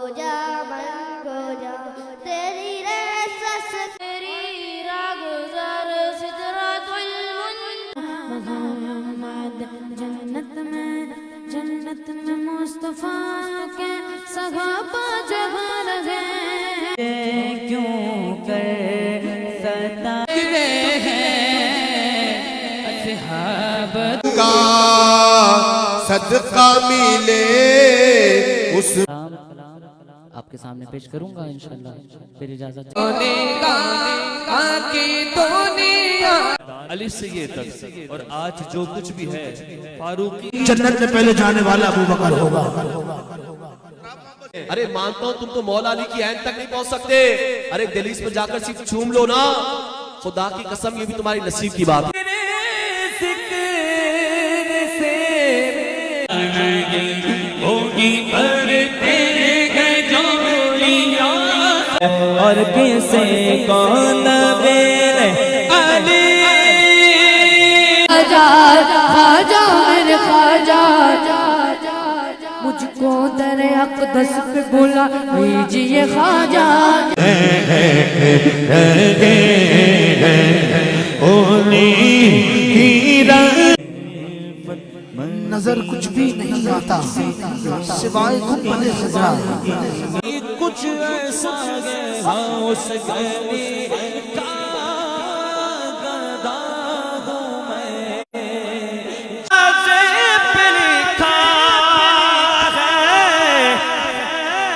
جا من کو جا تیری ریسس تیری راگزار سدرۃ محمد جنت میں مصطفیٰ کے صحابہ جہاں رہے کیوں کر ستائے ہیں اصحاب کا صدقہ ملے اس آپ کے سامنے پیش کروں گا انشاءاللہ پھر اجازت علی سے یہ تک اور آج جو کچھ بھی ہے فاروقی جنت میں پہلے جانے والا ابو بکر ہوگا ارے مانتا ہوں تم تو مولا علی کی عین تک نہیں پہنچ سکتے ارے دہلیز پر جا کر صرف چوم لو نا خدا کی قسم یہ بھی تمہاری نصیب کی بات ہے اور کسے کون میرے علی خواجہ میرے خواجہ مجھ کو در اقدس پہ بلا لیجئے خواجہ نظر کچھ بھی نہیں آتا سوائے گنبد خضرا کچھ ایسا گیا اس گلی کا گدا ہوں میں پہ لکھا ہے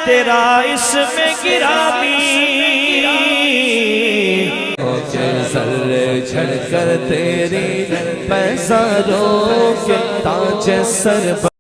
تیرا اس میں گرامی سر چھڑ کر تیری پیساروں کے تاج سر